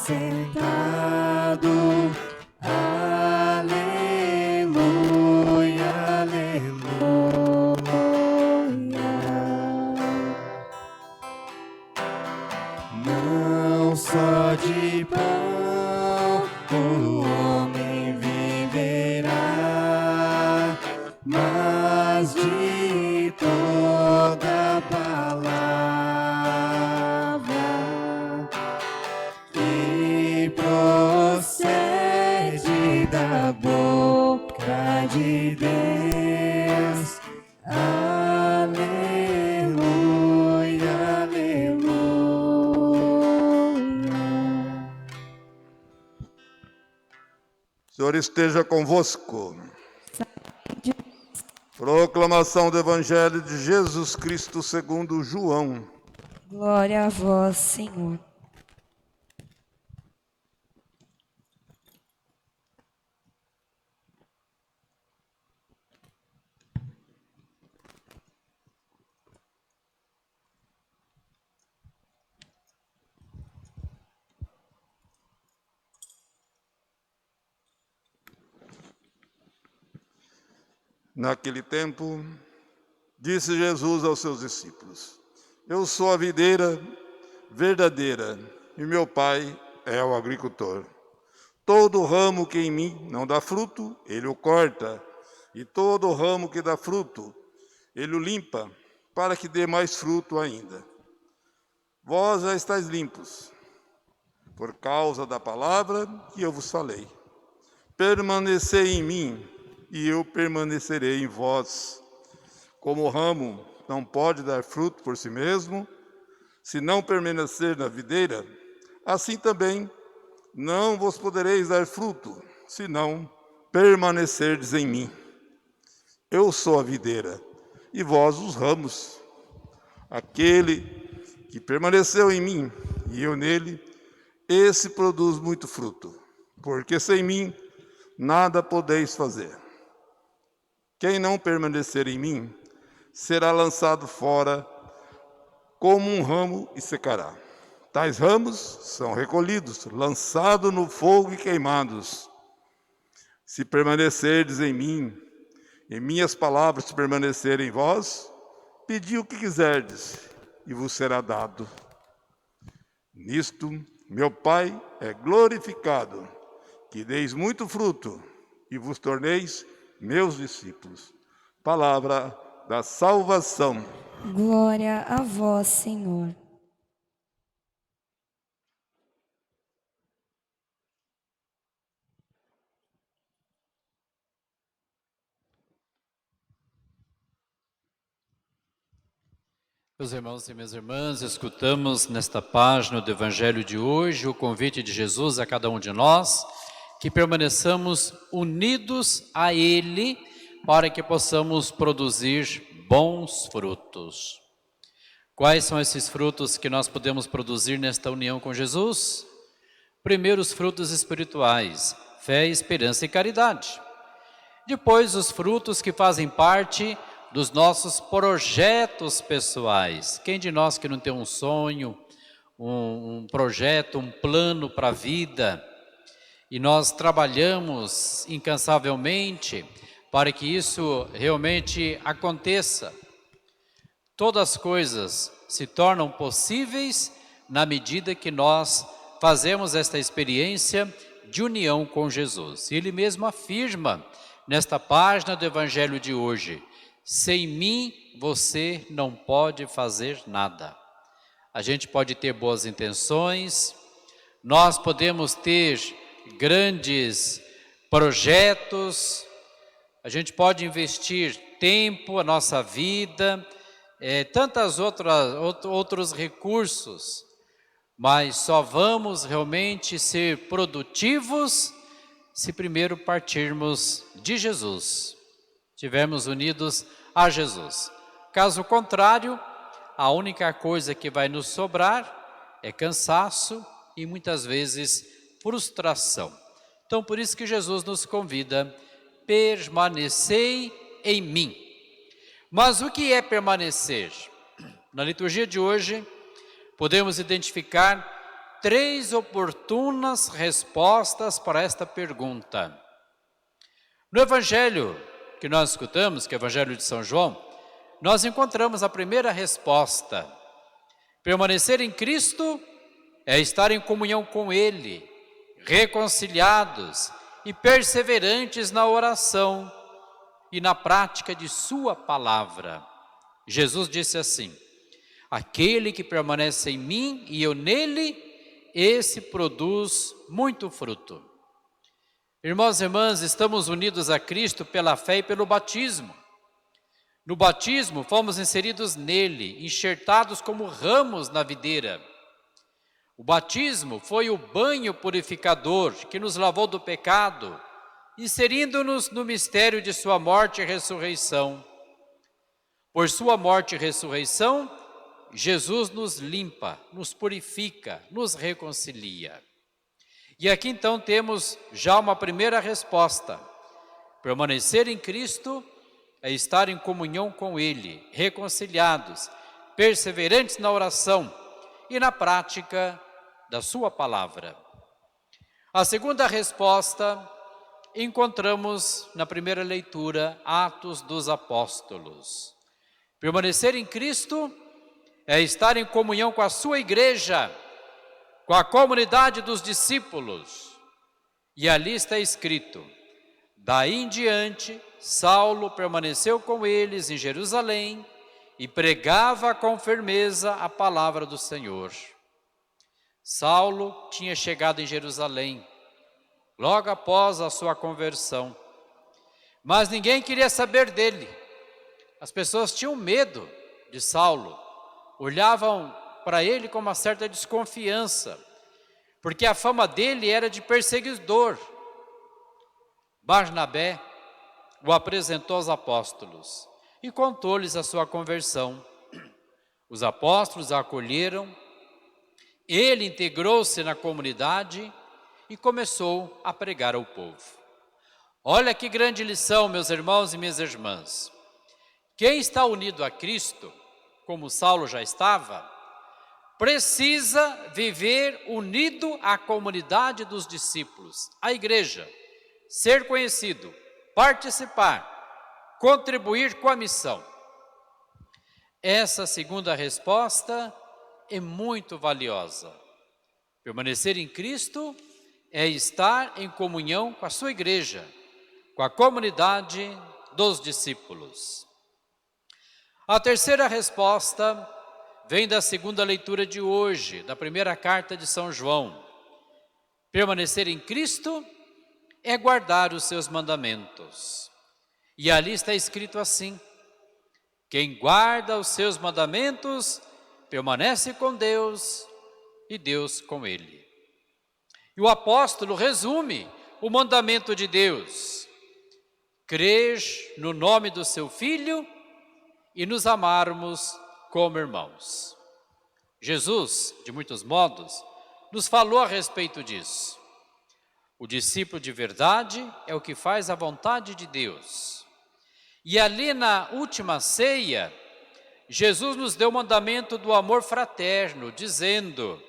assentado. Aleluia, aleluia. Não só de pão o homem viverá, mas de toda palavra que procede da boca de Deus. Aleluia, aleluia. O Senhor esteja convosco. Proclamação do Evangelho de Jesus Cristo segundo João. Glória a vós, Senhor. Naquele tempo, disse Jesus aos seus discípulos: Eu sou a videira verdadeira e meu Pai é o agricultor. Todo ramo que em mim não dá fruto, ele o corta, e todo ramo que dá fruto, ele o limpa, para que dê mais fruto ainda. Vós já estáis limpos, por causa da palavra que eu vos falei. Permanecei em mim, e eu permanecerei em vós. Como o ramo não pode dar fruto por si mesmo, se não permanecer na videira, assim também não vos podereis dar fruto, se não permanecerdes em mim. Eu sou a videira, e vós os ramos. Aquele que permaneceu em mim, e eu nele, esse produz muito fruto, porque sem mim nada podeis fazer. Quem não permanecer em mim, será lançado fora como um ramo e secará. Tais ramos são recolhidos, lançados no fogo e queimados. Se permanecerdes em mim, e minhas palavras permanecerem em vós, pedi o que quiserdes, e vos será dado. Nisto, meu Pai é glorificado, que deis muito fruto, e vos torneis meus discípulos. Palavra da salvação. Glória a vós, Senhor. Meus irmãos e minhas irmãs, escutamos nesta página do Evangelho de hoje o convite de Jesus a cada um de nós, que permaneçamos unidos a Ele para que possamos produzir bons frutos. Quais são esses frutos que nós podemos produzir nesta união com Jesus? Primeiro, os frutos espirituais, fé, esperança e caridade. Depois, os frutos que fazem parte dos nossos projetos pessoais. Quem de nós que não tem um sonho, um projeto, um plano para a vida? E nós trabalhamos incansavelmente para que isso realmente aconteça. Todas as coisas se tornam possíveis na medida que nós fazemos esta experiência de união com Jesus. E Ele mesmo afirma nesta página do Evangelho de hoje: sem mim você não pode fazer nada. A gente pode ter boas intenções, nós podemos ter grandes projetos, a gente pode investir tempo, a nossa vida, tantos outros recursos, mas só vamos realmente ser produtivos se primeiro partirmos de Jesus, estivermos unidos a Jesus. Caso contrário, a única coisa que vai nos sobrar é cansaço e muitas vezes frustração. Então, por isso que Jesus nos convida: permanecei em mim. Mas o que é permanecer? Na liturgia de hoje, podemos identificar 3 oportunas respostas para esta pergunta. No Evangelho que nós escutamos, que é o Evangelho de São João, nós encontramos a primeira resposta. Permanecer em Cristo é estar em comunhão com Ele, reconciliados e perseverantes na oração e na prática de sua palavra. Jesus disse assim: aquele que permanece em mim e eu nele, esse produz muito fruto. Irmãos e irmãs, estamos unidos a Cristo pela fé e pelo batismo. No batismo, fomos inseridos nele, enxertados como ramos na videira. O batismo foi o banho purificador que nos lavou do pecado, inserindo-nos no mistério de sua morte e ressurreição. Por sua morte e ressurreição, Jesus nos limpa, nos purifica, nos reconcilia. E aqui então temos já uma primeira resposta. Permanecer em Cristo é estar em comunhão com Ele, reconciliados, perseverantes na oração e na prática da sua palavra. A segunda resposta encontramos na primeira leitura, Atos dos Apóstolos. Permanecer em Cristo é estar em comunhão com a sua igreja, com a comunidade dos discípulos. E ali está escrito: daí em diante, Saulo permaneceu com eles em Jerusalém e pregava com firmeza a palavra do Senhor. Saulo tinha chegado em Jerusalém, logo após a sua conversão, mas ninguém queria saber dele. As pessoas tinham medo de Saulo, olhavam para ele com uma certa desconfiança, porque a fama dele era de perseguidor. Barnabé o apresentou aos apóstolos e contou-lhes a sua conversão. Os apóstolos a acolheram, ele integrou-se na comunidade e começou a pregar ao povo. Olha que grande lição, meus irmãos e minhas irmãs. Quem está unido a Cristo, como Saulo já estava, precisa viver unido à comunidade dos discípulos, à igreja, ser conhecido, participar, contribuir com a missão. Essa segunda resposta é muito valiosa. Permanecer em Cristo é estar em comunhão com a sua igreja, com a comunidade dos discípulos. A terceira resposta vem da segunda leitura de hoje, da primeira carta de São João. Permanecer em Cristo é guardar os seus mandamentos. E ali está escrito assim: quem guarda os seus mandamentos permanece com Deus e Deus com ele. E o apóstolo resume o mandamento de Deus: crer no nome do seu Filho e nos amarmos como irmãos. Jesus, de muitos modos, nos falou a respeito disso. O discípulo de verdade é o que faz a vontade de Deus. E ali na última ceia, Jesus nos deu o mandamento do amor fraterno, dizendo: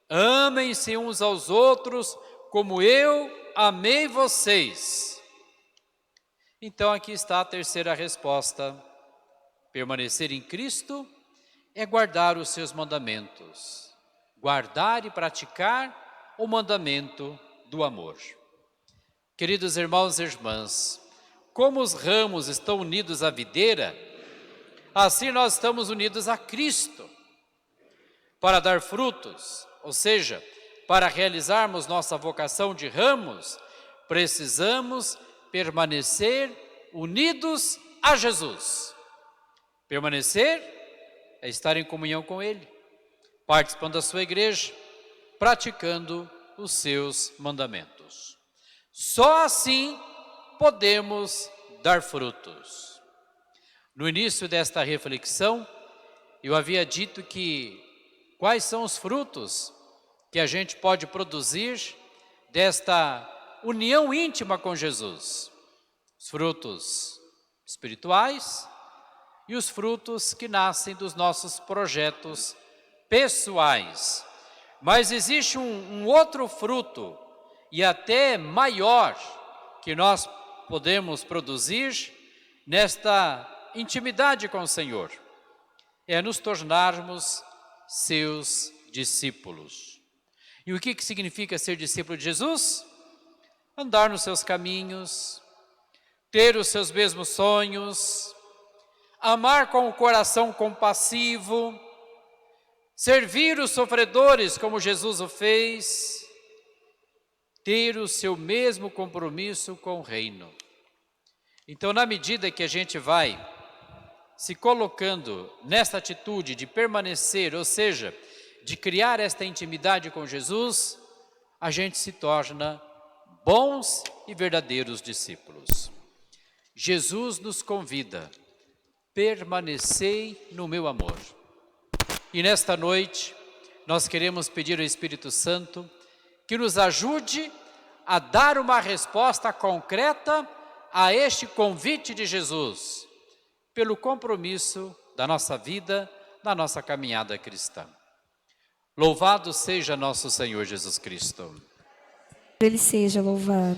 amem-se uns aos outros como eu amei vocês. Então aqui está a terceira resposta. Permanecer em Cristo é guardar os seus mandamentos, guardar e praticar o mandamento do amor. Queridos irmãos e irmãs, como os ramos estão unidos à videira, assim nós estamos unidos a Cristo para dar frutos, ou seja, para realizarmos nossa vocação de ramos, precisamos permanecer unidos a Jesus. Permanecer é estar em comunhão com Ele, participando da sua igreja, praticando os seus mandamentos. Só assim podemos dar frutos. No início desta reflexão, eu havia dito que quais são os frutos que a gente pode produzir desta união íntima com Jesus. Os frutos espirituais e os frutos que nascem dos nossos projetos pessoais, Mas existe um outro fruto, e até maior, que nós podemos produzir nesta intimidade com o Senhor. É nos tornarmos seus discípulos. E o que significa ser discípulo de Jesus? Andar nos seus caminhos, ter os seus mesmos sonhos, amar com o coração compassivo, servir os sofredores como Jesus o fez, ter o seu mesmo compromisso com o reino. Então, na medida que a gente vai se colocando nesta atitude de permanecer, ou seja, de criar esta intimidade com Jesus, a gente se torna bons e verdadeiros discípulos. Jesus nos convida, permanecei no meu amor. E nesta noite, nós queremos pedir ao Espírito Santo que nos ajude a dar uma resposta concreta a este convite de Jesus, pelo compromisso da nossa vida, da nossa caminhada cristã. Louvado seja nosso Senhor Jesus Cristo. Ele seja louvado.